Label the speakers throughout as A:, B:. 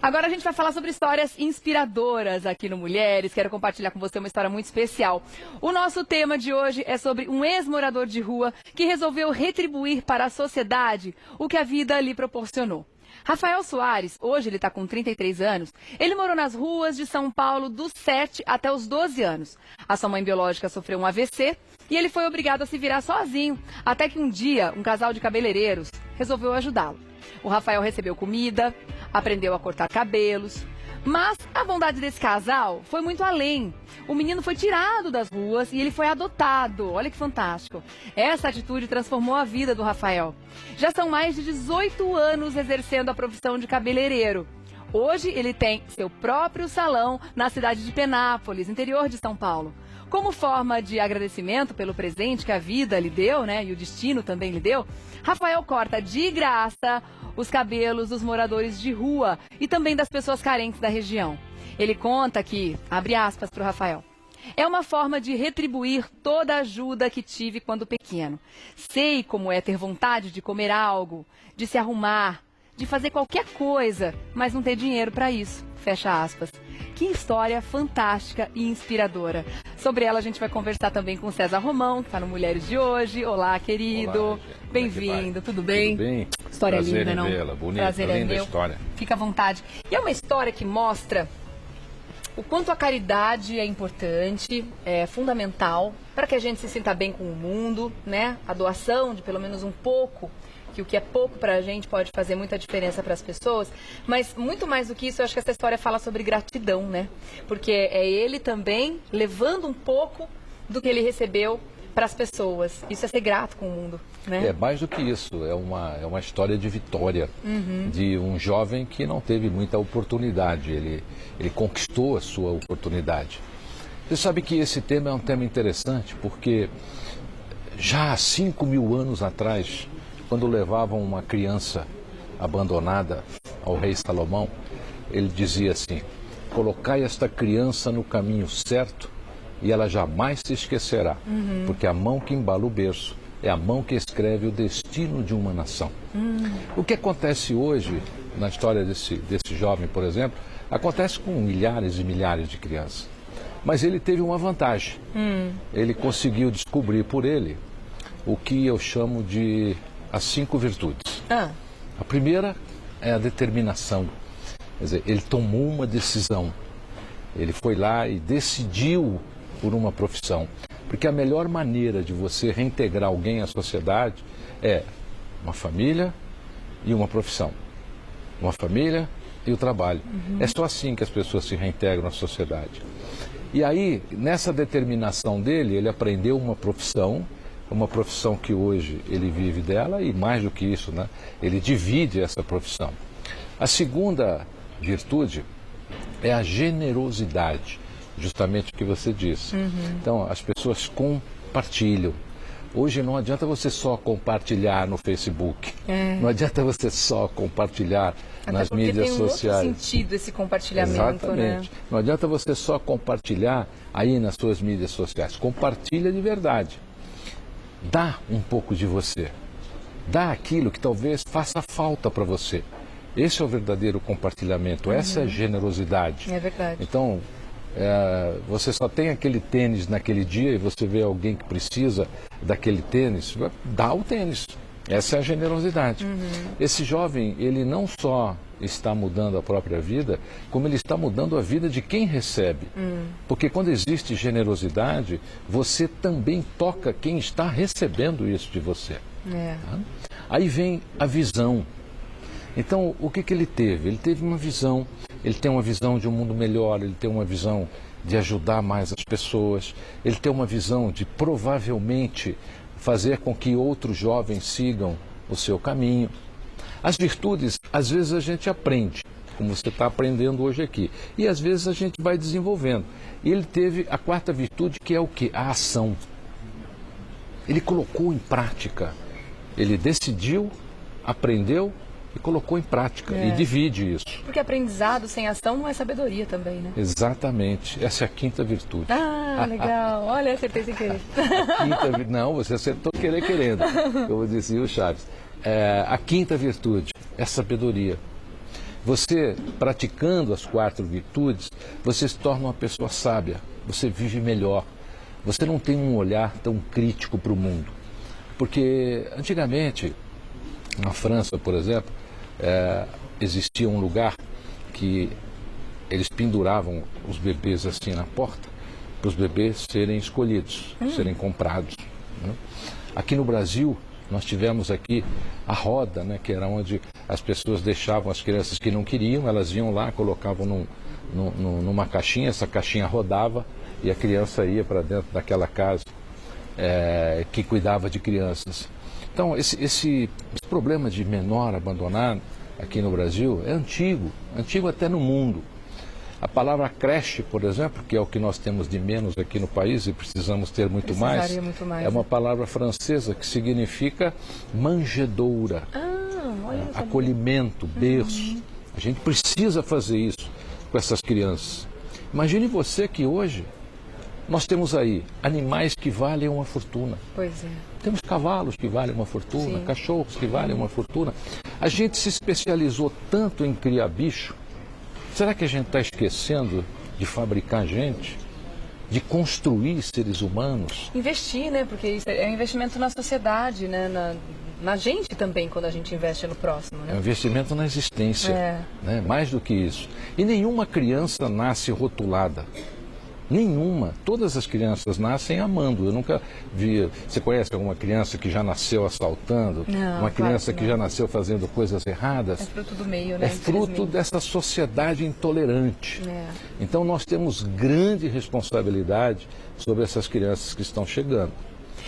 A: Agora a gente vai falar sobre histórias inspiradoras aqui no Mulheres. Quero compartilhar com você uma história muito especial. O nosso tema de hoje é sobre um ex-morador de rua que resolveu retribuir para a sociedade o que a vida lhe proporcionou. Rafael Soares, hoje ele está com 33 anos, ele morou nas ruas de São Paulo dos 7 até os 12 anos. A sua mãe biológica sofreu um AVC e ele foi obrigado a se virar sozinho, até que um dia um casal de cabeleireiros resolveu ajudá-lo. O Rafael recebeu comida, aprendeu a cortar cabelos, mas a bondade desse casal foi muito além. O menino foi tirado das ruas e ele foi adotado. Olha que fantástico. Essa atitude transformou a vida do Rafael. Já são mais de 18 anos exercendo a profissão de cabeleireiro. Hoje ele tem seu próprio salão na cidade de Penápolis, interior de São Paulo. Como forma de agradecimento pelo presente que a vida lhe deu, né, e o destino também lhe deu, Rafael corta de graça os cabelos dos moradores de rua e também das pessoas carentes da região. Ele conta que, abre aspas para o Rafael, é uma forma de retribuir toda a ajuda que tive quando pequeno. Sei como é ter vontade de comer algo, de se arrumar, de fazer qualquer coisa, mas não ter dinheiro para isso. Fecha aspas. Que história fantástica e inspiradora. Sobre ela a gente vai conversar também com o César Romão, que está no Mulheres de hoje. Olá, querido. Bem-vindo, tudo bem?
B: Tudo bem.
A: História
B: prazer
A: linda, não?
B: Vê-la. Bonita,
A: Prazer
B: linda
A: é meu.
B: História.
A: Fica à vontade. E é uma história que mostra o quanto a caridade é importante, é fundamental para que a gente se sinta bem com o mundo, né? A doação de pelo menos um pouco, que o que é pouco para a gente pode fazer muita diferença para as pessoas, mas muito mais do que isso, eu acho que essa história fala sobre gratidão, né? Porque é ele também levando um pouco do que ele recebeu para as pessoas. Isso é ser grato com o mundo, né?
B: É mais do que isso, é uma história de vitória, de um jovem que não teve muita oportunidade, ele conquistou a sua oportunidade. Você sabe que esse tema é um tema interessante, porque já há 5.000 anos atrás, quando levavam uma criança abandonada ao rei Salomão, ele dizia assim: colocai esta criança no caminho certo e ela jamais se esquecerá, porque a mão que embala o berço é a mão que escreve o destino de uma nação. O que acontece hoje, na história desse jovem, por exemplo, acontece com milhares e milhares de crianças. Mas ele teve uma vantagem. Ele conseguiu descobrir por ele o que eu chamo de as 5 virtudes. A primeira é a determinação. Quer dizer, ele tomou uma decisão. Ele foi lá e decidiu por uma profissão. Porque a melhor maneira de você reintegrar alguém à sociedade é uma família e uma profissão. Uma família e o trabalho. É só assim que as pessoas se reintegram à sociedade. E aí, nessa determinação dele, ele aprendeu uma profissão que hoje ele vive dela e mais do que isso, né? Ele divide essa profissão. A segunda virtude é a generosidade, justamente o que você disse. Então, as pessoas compartilham. Hoje não adianta você só compartilhar no Facebook, não adianta você só compartilhar nas mídias sociais.
A: Tem um outro sentido esse compartilhamento,
B: exatamente, né? Não adianta você só compartilhar aí nas suas mídias sociais. Compartilha de verdade. Dá um pouco de você. Dá aquilo que talvez faça falta para você. Esse é o verdadeiro compartilhamento, essa é a generosidade.
A: É verdade.
B: Então, você só tem aquele tênis naquele dia e você vê alguém que precisa daquele tênis, dá o tênis. Essa é a generosidade. Esse jovem, ele não só está mudando a própria vida, como ele está mudando a vida de quem recebe. Porque quando existe generosidade, você também toca quem está recebendo isso de você. Tá? Aí vem a visão. Então, o que ele teve? Ele teve uma visão, ele tem uma visão de um mundo melhor, ele tem uma visão de ajudar mais as pessoas, ele tem uma visão de provavelmente fazer com que outros jovens sigam o seu caminho. As virtudes, às vezes a gente aprende, como você está aprendendo hoje aqui, e às vezes a gente vai desenvolvendo. E ele teve a quarta virtude, que é o quê? A ação. Ele colocou em prática, ele decidiu, aprendeu e colocou em prática e divide isso.
A: Porque aprendizado sem ação não é sabedoria também, né?
B: Exatamente. Essa é a quinta virtude.
A: Ah, legal. Olha, acertei sem querer.
B: Não, você acertou querendo, como dizia o Chaves. A quinta virtude é sabedoria. Você, praticando as 4 virtudes, você se torna uma pessoa sábia, você vive melhor, você não tem um olhar tão crítico para o mundo. Porque antigamente, na França, por exemplo, existia um lugar que eles penduravam os bebês assim na porta, para os bebês serem escolhidos, serem comprados, né? Aqui no Brasil, nós tivemos aqui a roda, né, que era onde as pessoas deixavam as crianças que não queriam, elas iam lá, colocavam numa caixinha, essa caixinha rodava e a criança ia para dentro daquela casa que cuidava de crianças. Então, esse problema de menor abandonado aqui no Brasil é antigo até no mundo. A palavra creche, por exemplo, que é o que nós temos de menos aqui no país e precisamos ter muito mais, é uma palavra francesa que significa manjedoura, acolhimento, berço. A gente precisa fazer isso com essas crianças. Imagine você que hoje nós temos aí animais que valem uma fortuna.
A: Pois é.
B: Temos cavalos que valem uma fortuna,
A: Sim.
B: cachorros que valem uma fortuna. A gente se especializou tanto em criar bicho. Será que a gente está esquecendo de fabricar gente? De construir seres humanos?
A: Investir, né? Porque isso é um investimento na sociedade, né? Na gente também, quando a gente investe no próximo,
B: É um
A: né?
B: investimento na existência, né? Mais do que isso. E nenhuma criança nasce rotulada. Nenhuma. Todas as crianças nascem amando. Eu nunca vi... Você conhece alguma criança que já nasceu assaltando?
A: Não,
B: uma criança
A: claro que
B: que já nasceu fazendo coisas erradas?
A: É fruto do meio, né?
B: É fruto
A: Infelizmente.
B: dessa sociedade intolerante.
A: É.
B: Então nós temos grande responsabilidade sobre essas crianças que estão chegando.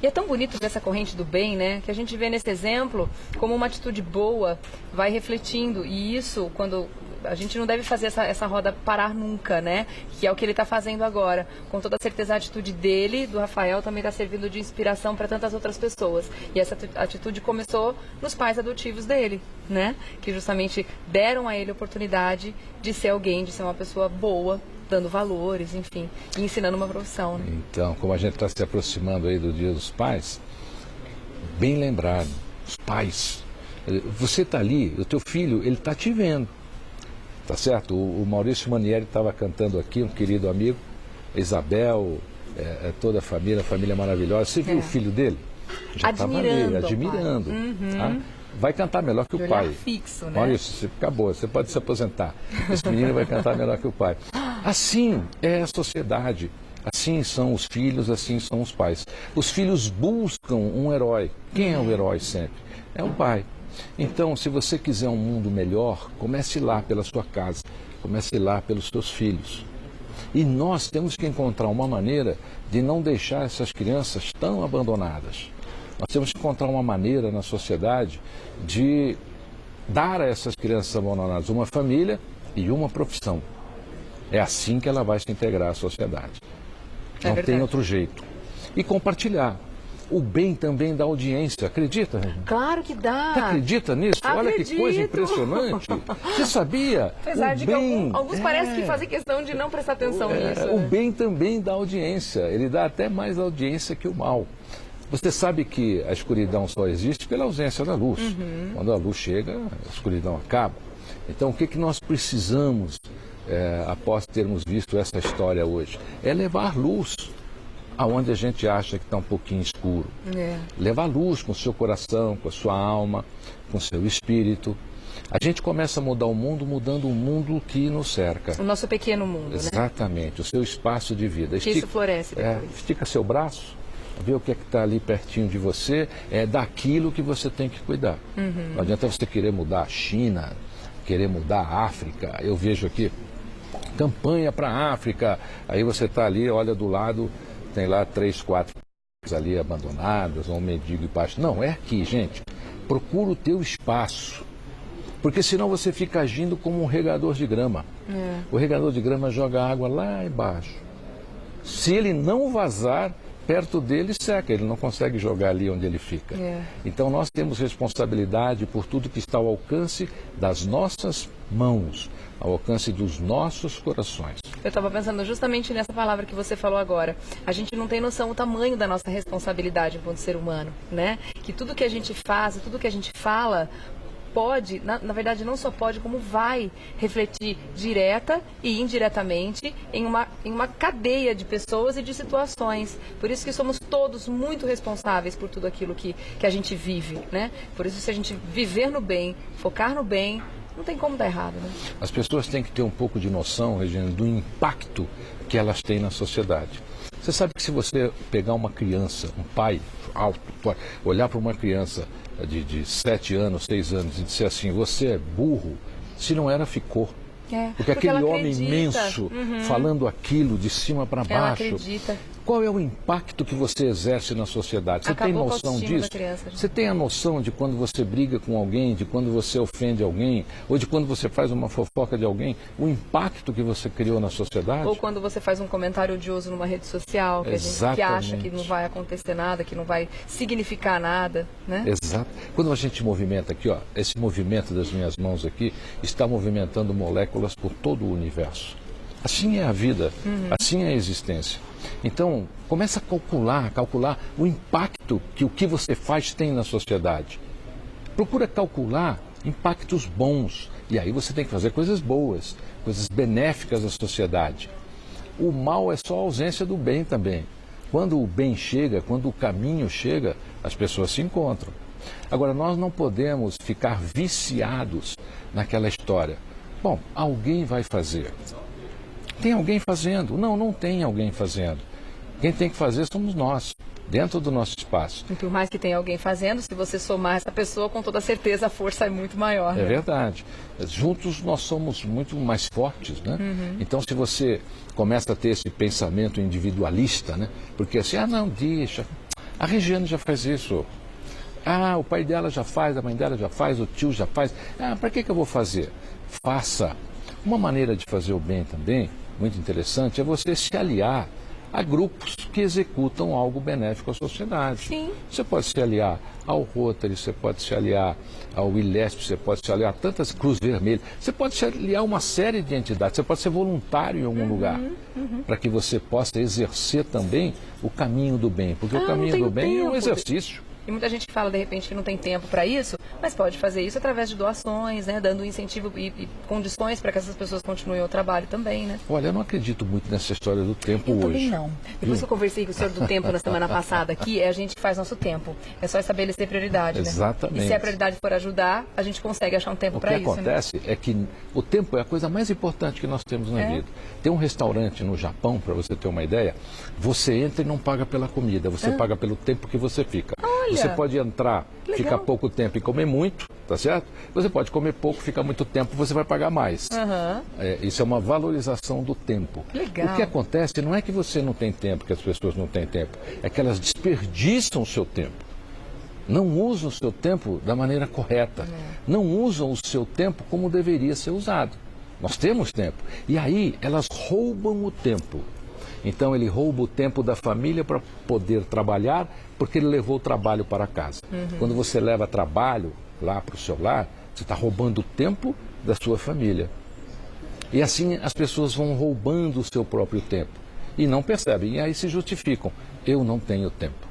A: E é tão bonito ver essa corrente do bem, né? Que a gente vê nesse exemplo como uma atitude boa vai refletindo. E isso, quando a gente não deve fazer essa roda parar nunca, né? Que é o que ele está fazendo agora. Com toda certeza a atitude dele, do Rafael, também está servindo de inspiração para tantas outras pessoas. E essa atitude começou nos pais adotivos dele, né? Que justamente deram a ele a oportunidade de ser alguém, de ser uma pessoa boa, dando valores, enfim, e ensinando uma profissão, né?
B: Então, como a gente está se aproximando aí do Dia dos Pais, bem lembrado, os pais. Você está ali, o teu filho, ele está te vendo, tá certo? O Maurício Manieri estava cantando aqui, um querido amigo, Isabel, toda a família maravilhosa. Você viu o filho dele? Já estava ali, admirando. Tá? Vai cantar melhor que o pai.
A: Fixo, né?
B: Maurício, acabou, você pode se aposentar. Esse menino vai cantar melhor que o pai. Assim é a sociedade, assim são os filhos, assim são os pais. Os filhos buscam um herói. Quem é o herói sempre? É o pai. Então, se você quiser um mundo melhor, comece lá pela sua casa, comece lá pelos seus filhos. E nós temos que encontrar uma maneira de não deixar essas crianças tão abandonadas. Nós temos que encontrar uma maneira na sociedade de dar a essas crianças abandonadas uma família e uma profissão. É assim que ela vai se integrar à sociedade. Não tem outro jeito. E compartilhar. O bem também dá audiência. Acredita, Regina?
A: Claro que dá.
B: Você acredita nisso? Olha que coisa
A: Acredito.
B: impressionante. Você sabia?
A: Apesar de que
B: bem,
A: alguns parecem que fazem questão de não prestar atenção nisso.
B: O
A: Né?
B: bem também dá audiência. Ele dá até mais audiência que o mal. Você sabe que a escuridão só existe pela ausência da luz. Quando a luz chega, a escuridão acaba. Então, o que nós precisamos, após termos visto essa história hoje? É levar luz aonde a gente acha que está um pouquinho escuro. Levar luz com o seu coração, com a sua alma, com o seu espírito. A gente começa a mudar o mundo, mudando o mundo que nos cerca.
A: O nosso pequeno mundo, né?
B: Exatamente, o seu espaço de vida.
A: Que isso floresce depois.
B: Estica seu braço, vê o que é que está ali pertinho de você, é daquilo que você tem que cuidar. Não adianta você querer mudar a China, querer mudar a África. Eu vejo aqui, campanha para a África, aí você está ali, olha do lado, tem lá 3, 4 ali abandonadas, um mendigo embaixo. Não, é aqui, gente. Procura o teu espaço. Porque senão você fica agindo como um regador de grama. O regador de grama joga água lá embaixo. Se ele não vazar, perto dele seca, ele não consegue jogar ali onde ele fica. Então nós temos responsabilidade por tudo que está ao alcance das nossas mãos, ao alcance dos nossos corações.
A: Eu estava pensando justamente nessa palavra que você falou agora. A gente não tem noção do tamanho da nossa responsabilidade enquanto ser humano, né? Que tudo que a gente faz, tudo que a gente fala pode, na verdade não só pode, como vai refletir direta e indiretamente em uma cadeia de pessoas e de situações. Por isso que somos todos muito responsáveis por tudo aquilo que a gente vive, né? Por isso, se a gente viver no bem, focar no bem, não tem como dar errado, né?
B: As pessoas têm que ter um pouco de noção, Regina, do impacto que elas têm na sociedade. Você sabe que se você pegar uma criança, um pai alto, olhar para uma criança de 7 anos, 6 anos e dizer assim, você é burro, se não era, ficou. Porque aquele homem imenso falando aquilo de cima para baixo.
A: Ela acredita.
B: Qual é o impacto que você exerce na sociedade? Você tem noção disso? Você tem a noção de quando você briga com alguém, de quando você ofende alguém, ou de quando você faz uma fofoca de alguém, o impacto que você criou na sociedade?
A: Ou quando você faz um comentário odioso numa rede social, que a gente acha que não vai acontecer nada, que não vai significar nada, né?
B: Exato. Quando a gente movimenta aqui, ó, esse movimento das minhas mãos aqui está movimentando moléculas por todo o universo. Assim é a vida, assim é a existência. Então, começa a calcular o impacto que o que você faz tem na sociedade. Procura calcular impactos bons. E aí você tem que fazer coisas boas, coisas benéficas à sociedade. O mal é só a ausência do bem também. Quando o bem chega, quando o caminho chega, as pessoas se encontram. Agora, nós não podemos ficar viciados naquela história. Bom, alguém vai fazer. Tem alguém fazendo? Não, não tem alguém fazendo. Quem tem que fazer somos nós, dentro do nosso espaço.
A: E por mais que tenha alguém fazendo, se você somar essa pessoa, com toda certeza a força é muito maior.
B: É verdade. Juntos nós somos muito mais fortes, né? Então, se você começa a ter esse pensamento individualista, né? Porque assim, não, deixa. A Regiane já faz isso. O pai dela já faz, a mãe dela já faz, o tio já faz. Para que eu vou fazer? Faça. Uma maneira de fazer o bem também, muito interessante, é você se aliar a grupos que executam algo benéfico à sociedade.
A: Sim.
B: Você pode se aliar ao Rotary, você pode se aliar ao ILESP, você pode se aliar a tantas Cruz Vermelha, você pode se aliar a uma série de entidades, você pode ser voluntário em algum lugar, para que você possa exercer também o caminho do bem, porque o caminho do bem é um exercício.
A: E muita gente fala, de repente, que não tem tempo para isso, mas pode fazer isso através de doações, né? Dando incentivo e condições para que essas pessoas continuem o trabalho também, né?
B: Olha, eu não acredito muito nessa história do tempo hoje.
A: Também não. Depois que eu conversei com o senhor do tempo na semana passada aqui, a gente faz nosso tempo. É só estabelecer prioridade, né?
B: Exatamente.
A: E se a prioridade for ajudar, a gente consegue achar um tempo para isso.
B: O que acontece é que o tempo é a coisa mais importante que nós temos na vida. Tem um restaurante no Japão, para você ter uma ideia, você entra e não paga pela comida, você paga pelo tempo que você fica.
A: Olha,
B: você pode entrar, ficar pouco tempo e comer muito, tá certo? Você pode comer pouco, ficar muito tempo, você vai pagar mais. Isso é uma valorização do tempo.
A: Legal.
B: O que acontece não é que você não tem tempo, que as pessoas não têm tempo, é que elas desperdiçam o seu tempo. Não usam o seu tempo da maneira correta. Não usam o seu tempo como deveria ser usado. Nós temos tempo. E aí elas roubam o tempo. Então ele rouba o tempo da família para poder trabalhar, porque ele levou o trabalho para casa. Quando você leva trabalho lá para o seu lar, você está roubando o tempo da sua família. E assim as pessoas vão roubando o seu próprio tempo. E não percebem, e aí se justificam. Eu não tenho tempo.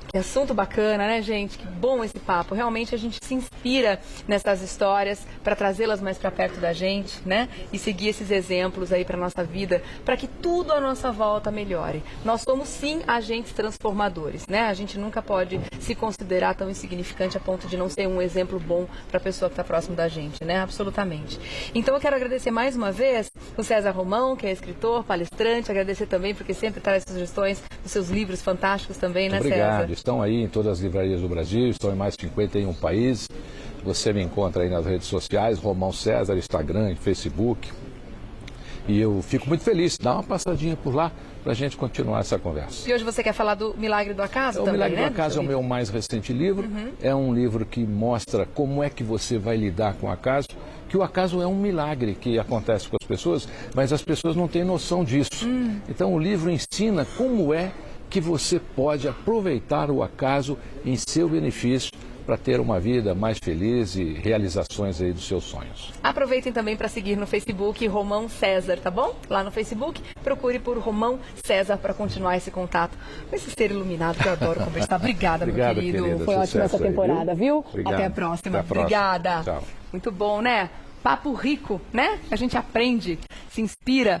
A: Que assunto bacana, né, gente? Que bom esse papo. Realmente a gente se inspira nessas histórias para trazê-las mais para perto da gente, né? E seguir esses exemplos aí para nossa vida, para que tudo à nossa volta melhore. Nós somos sim agentes transformadores, né? A gente nunca pode se considerar tão insignificante a ponto de não ser um exemplo bom para a pessoa que está próximo da gente, né? Absolutamente. Então eu quero agradecer mais uma vez o César Romão, que é escritor, palestrante, agradecer também porque sempre traz sugestões dos seus livros fantásticos também, né,
B: César?
A: Obrigado.
B: Estão aí em todas as livrarias do Brasil, estão em mais de 51 países. Você me encontra aí nas redes sociais, Romão César, Instagram, Facebook. E eu fico muito feliz. Dá uma passadinha por lá para a gente continuar essa conversa.
A: E hoje você quer falar do Milagre do Acaso também,
B: O Milagre
A: né?
B: do Acaso é o meu mais recente livro. É um livro que mostra como é que você vai lidar com o acaso. Que o acaso é um milagre que acontece com as pessoas, mas as pessoas não têm noção disso. Então o livro ensina como é que você pode aproveitar o acaso em seu benefício para ter uma vida mais feliz e realizações aí dos seus sonhos.
A: Aproveitem também para seguir no Facebook Romão César, tá bom? Lá no Facebook, procure por Romão César para continuar esse contato com esse ser iluminado que eu adoro conversar. Obrigada,
B: Obrigado,
A: meu querido.
B: querida.
A: Foi ótima
B: Sucesso
A: essa
B: aí,
A: temporada, viu?
B: Obrigado.
A: Até a próxima.
B: Até a próxima.
A: Obrigada.
B: Tchau.
A: Muito bom, né? Papo rico, né? A gente aprende, se inspira.